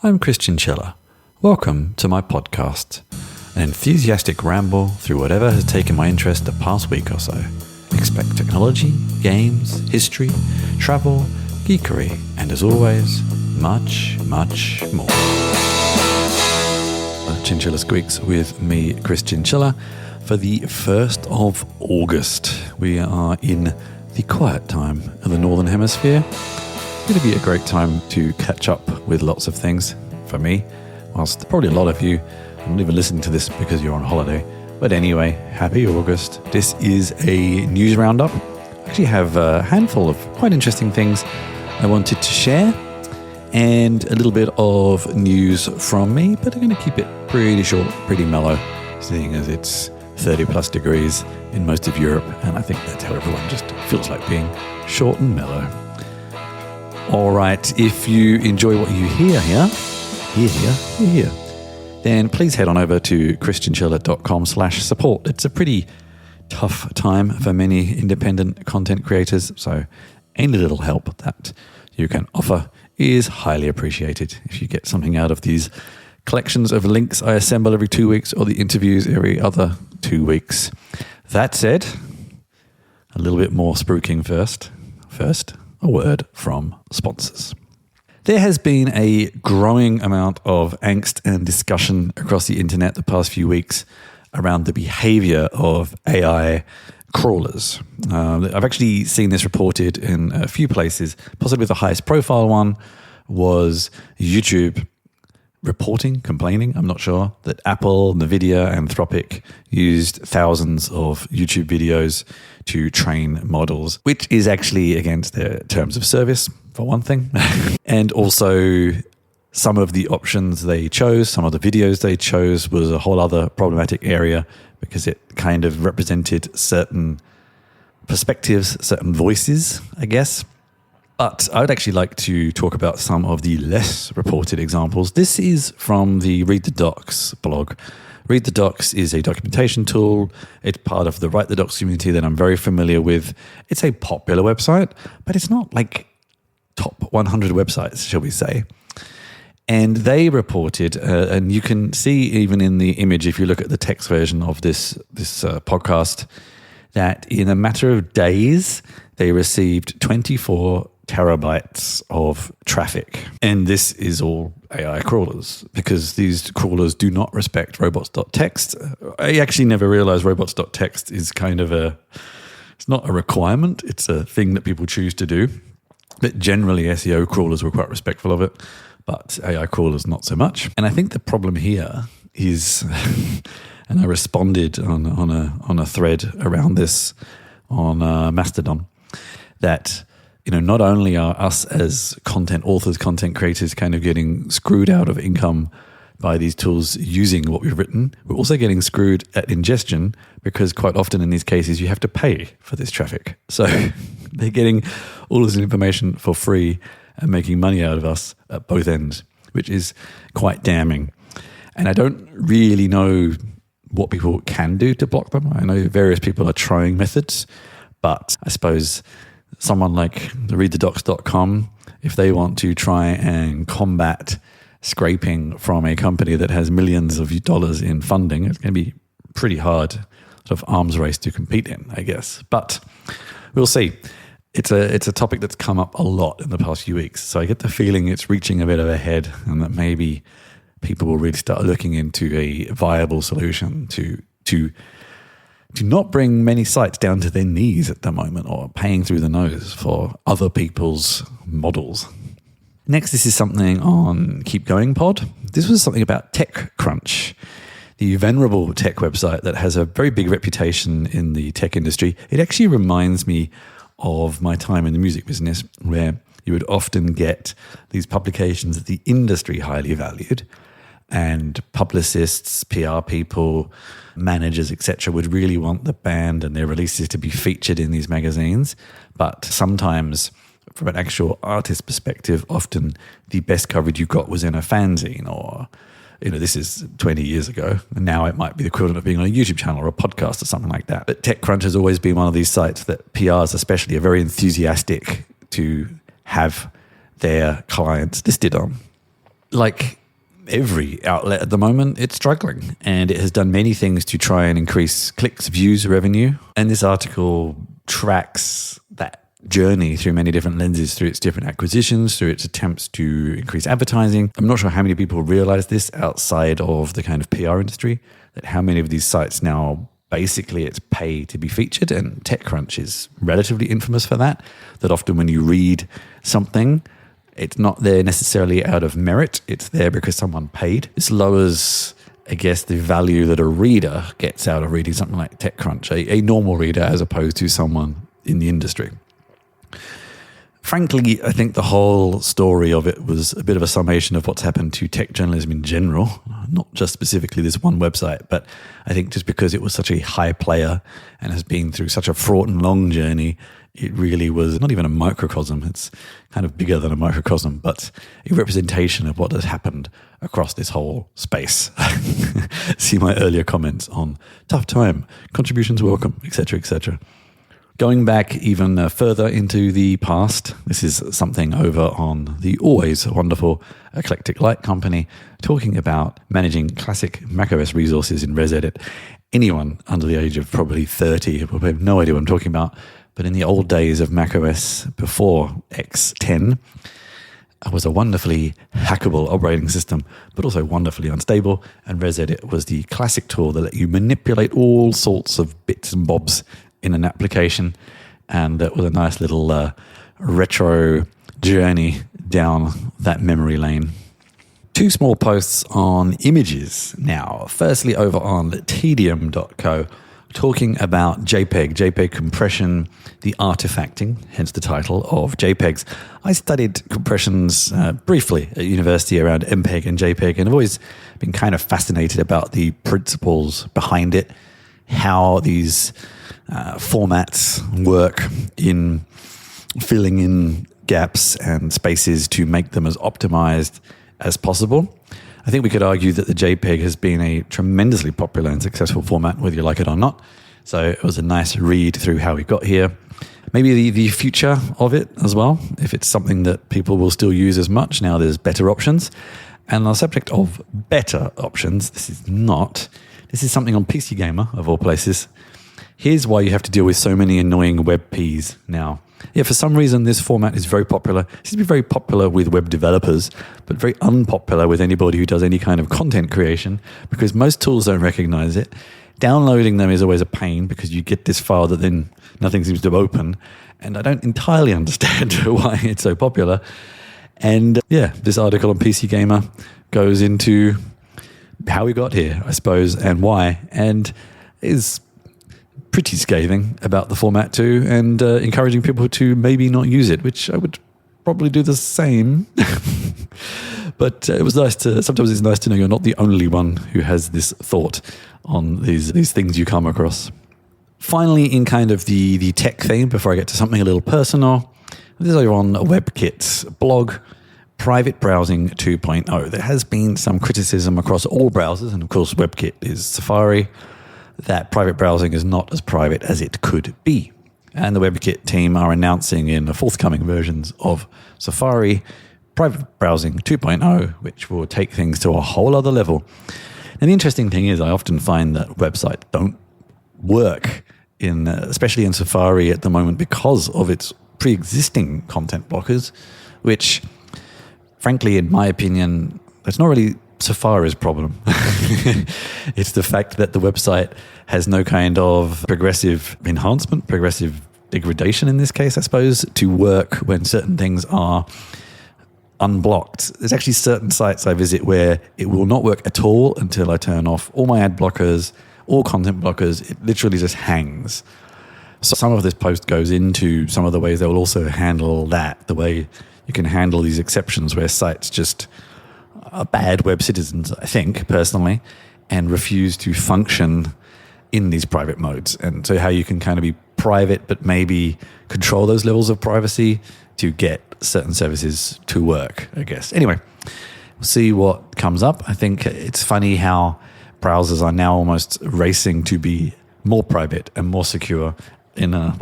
I'm Christian Chiller. Welcome to my podcast, an enthusiastic ramble through whatever has taken my interest the past week or so. Expect technology, games, history, travel, geekery, and as always, much, much more. Chinchilla Squeaks with me, Christian Chiller, for the 1st of August. We are in the quiet time of the Northern Hemisphere. It'll be a great time to catch up with lots of things for me, whilst probably a lot of you are not even listening to this because you're on holiday. But anyway, happy August. This is a news roundup. I actually have a handful of quite interesting things I wanted to share and a little bit of news from me, but I'm going to keep it pretty short, pretty mellow, seeing as it's 30 plus degrees in most of Europe, and I think that's how everyone just feels like being short and mellow. All right, if you enjoy what you hear here, then please head on over to christianchiller.com/support. It's a pretty tough time for many independent content creators, so any little help that you can offer is highly appreciated. If you get something out of these collections of links I assemble every 2 weeks, or the interviews every other 2 weeks. That said, a little bit more spruiking first. First, a word from sponsors. There has been a growing amount of angst and discussion across the internet the past few weeks around the behavior of AI crawlers. I've actually seen this reported in a few places. Possibly the highest profile one was YouTube complaining, I'm not sure, that Apple, Nvidia, Anthropic used thousands of YouTube videos to train models, which is actually against their terms of service, for one thing. And also some of the options they chose, some of the videos they chose was a whole other problematic area because it kind of represented certain perspectives, certain voices, I guess. But I would actually like to talk about some of the less reported examples. This is from the Read the Docs blog. Read the Docs is a documentation tool. It's part of the Write the Docs community that I'm very familiar with. It's a popular website, but it's not like top 100 websites, shall we say. And they reported, and you can see even in the image, if you look at the text version of this podcast, that in a matter of days, they received 24 terabytes of traffic. And this is all AI crawlers, because these crawlers do not respect robots.txt. I actually never realized robots.txt is kind of it's not a requirement, it's a thing that people choose to do. But generally SEO crawlers were quite respectful of it, but AI crawlers not so much. And I think the problem here is, and I responded on a thread around this on Mastodon, that not only are us as content authors, content creators kind of getting screwed out of income by these tools using what we've written, we're also getting screwed at ingestion, because quite often in these cases you have to pay for this traffic. So they're getting all this information for free and making money out of us at both ends, which is quite damning. And I don't really know what people can do to block them. I know various people are trying methods, but I suppose someone like readthedocs.com, if they want to try and combat scraping from a company that has millions of dollars in funding, it's going to be pretty hard sort of arms race to compete in, I guess. But we'll see. It's a topic that's come up a lot in the past few weeks. So I get the feeling it's reaching a bit of a head, and that maybe people will really start looking into a viable solution to not bring many sites down to their knees at the moment, or paying through the nose for other people's models. Next, this is something on Keep Going Pod. This was something about TechCrunch, the venerable tech website that has a very big reputation in the tech industry. It actually reminds me of my time in the music business, where you would often get these publications that the industry highly valued, and publicists, PR people, managers, etc. would really want the band and their releases to be featured in these magazines. But sometimes, from an actual artist perspective, often the best coverage you got was in a fanzine, or, this is 20 years ago, and now it might be the equivalent of being on a YouTube channel or a podcast or something like that. But TechCrunch has always been one of these sites that PRs especially are very enthusiastic to have their clients listed on. like every outlet at the moment, it's struggling, and it has done many things to try and increase clicks, views, revenue. And this article tracks that journey through many different lenses, through its different acquisitions, through its attempts to increase advertising. I'm not sure how many people realize this outside of the kind of PR industry, that how many of these sites now basically it's pay to be featured, and TechCrunch is relatively infamous for that, that often when you read something, it's not there necessarily out of merit, it's there because someone paid. This lowers, I guess, the value that a reader gets out of reading something like TechCrunch, a normal reader as opposed to someone in the industry. Frankly, I think the whole story of it was a bit of a summation of what's happened to tech journalism in general, not just specifically this one website, but I think just because it was such a high player and has been through such a fraught and long journey, it really was not even a microcosm. It's kind of bigger than a microcosm, but a representation of what has happened across this whole space. See my earlier comments on tough time, contributions welcome, etc., etc. Going back even further into the past, this is something over on the always wonderful Eclectic Light Company, talking about managing classic macOS resources in ResEdit. Anyone under the age of probably 30 will have no idea what I'm talking about, but in the old days of macOS before X10, it was a wonderfully hackable operating system, but also wonderfully unstable, and ResEdit was the classic tool that let you manipulate all sorts of bits and bobs in an application, and that was a nice little retro journey down that memory lane. Two small posts on images now. Firstly, over on tedium.co, talking about JPEG compression, the artifacting, hence the title of JPEGs. I studied compressions briefly at university around MPEG and JPEG, and I've always been kind of fascinated about the principles behind it, how these formats work in filling in gaps and spaces to make them as optimized as possible. I think we could argue that the JPEG has been a tremendously popular and successful format, whether you like it or not. So it was a nice read through how we got here. Maybe the future of it as well, if it's something that people will still use as much. Now there's better options. And on the subject of better options, this is something on PC Gamer, of all places. Here's why you have to deal with so many annoying WebPs now. Yeah, for some reason, this format is very popular. It seems to be very popular with web developers, but very unpopular with anybody who does any kind of content creation, because most tools don't recognize it. Downloading them is always a pain because you get this file that then nothing seems to open. And I don't entirely understand why it's so popular. And yeah, this article on PC Gamer goes into how we got here, I suppose, and why, and is pretty scathing about the format too, and encouraging people to maybe not use it, which I would probably do the same. But it was sometimes it's nice to know you're not the only one who has this thought on these things you come across. Finally, in kind of the tech theme, before I get to something a little personal, this is over on WebKit's blog, Private Browsing 2.0. There has been some criticism across all browsers, and of course WebKit is Safari, that private browsing is not as private as it could be. And the WebKit team are announcing in the forthcoming versions of Safari Private Browsing 2.0, which will take things to a whole other level. And the interesting thing is I often find that websites don't work, especially in Safari at the moment, because of its pre-existing content blockers, which, frankly, in my opinion, that's not really Safari's problem. It's the fact that the website has no kind of progressive enhancement, progressive degradation in this case, I suppose, to work when certain things are unblocked. There's actually certain sites I visit where it will not work at all until I turn off all my ad blockers, all content blockers. It literally just hangs. So some of this post goes into some of the ways they will also handle that, the way you can handle these exceptions where sites just are bad web citizens, I think, personally, and refuse to function in these private modes. And so how you can kind of be private, but maybe control those levels of privacy to get certain services to work, I guess. Anyway, we'll see what comes up. I think it's funny how browsers are now almost racing to be more private and more secure in a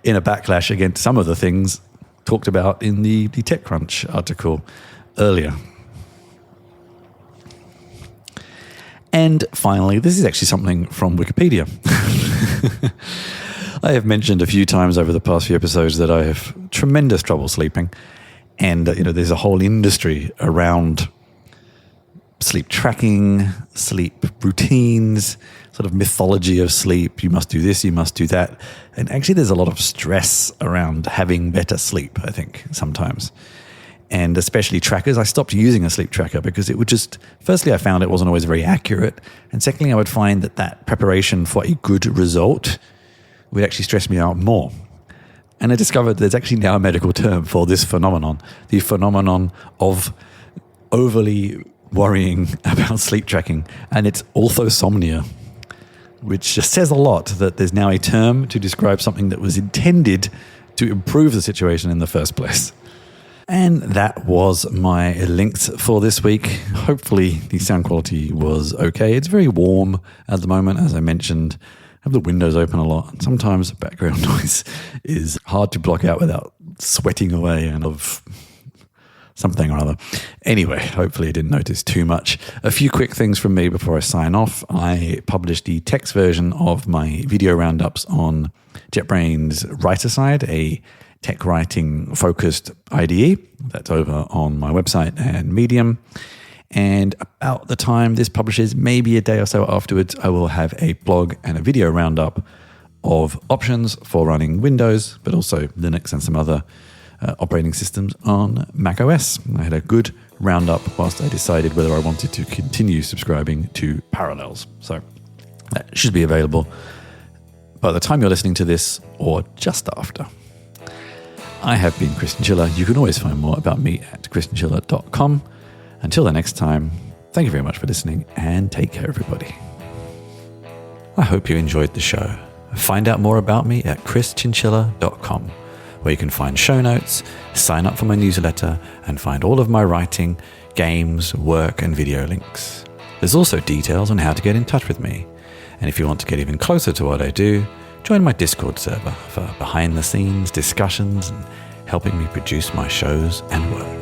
backlash against some of the things talked about in the TechCrunch article. earlier. And finally, this is actually something from Wikipedia. I have mentioned a few times over the past few episodes that I have tremendous trouble sleeping. And, there's a whole industry around sleep tracking, sleep routines, sort of mythology of sleep. You must do this, you must do that. And actually, there's a lot of stress around having better sleep, I think, sometimes. And especially trackers. I stopped using a sleep tracker because it would just, firstly, I found it wasn't always very accurate. And secondly, I would find that preparation for a good result would actually stress me out more. And I discovered there's actually now a medical term for this phenomenon, the phenomenon of overly worrying about sleep tracking, and it's orthosomnia, which just says a lot that there's now a term to describe something that was intended to improve the situation in the first place. And that was my links for this week. Hopefully the sound quality was okay. It's very warm at the moment, as I mentioned. I have the windows open a lot, and sometimes background noise is hard to block out without sweating away and of something or other. Anyway, hopefully I didn't notice too much. A few quick things from me before I sign off. I published the text version of my video roundups on JetBrains Writer Side, a tech writing focused IDE. That's over on my website and Medium. And about the time this publishes, maybe a day or so afterwards, I will have a blog and a video roundup of options for running Windows, but also Linux and some other operating systems on macOS. I had a good roundup whilst I decided whether I wanted to continue subscribing to Parallels. So that should be available by the time you're listening to this or just after. I have been Christian Schiller. You can always find more about me at christianschiller.com. Until the next time, thank you very much for listening and take care, everybody. I hope you enjoyed the show. Find out more about me at christianschiller.com, where you can find show notes, sign up for my newsletter, and find all of my writing, games, work, and video links. There's also details on how to get in touch with me. And if you want to get even closer to what I do, join my Discord server for behind-the-scenes discussions and helping me produce my shows and work.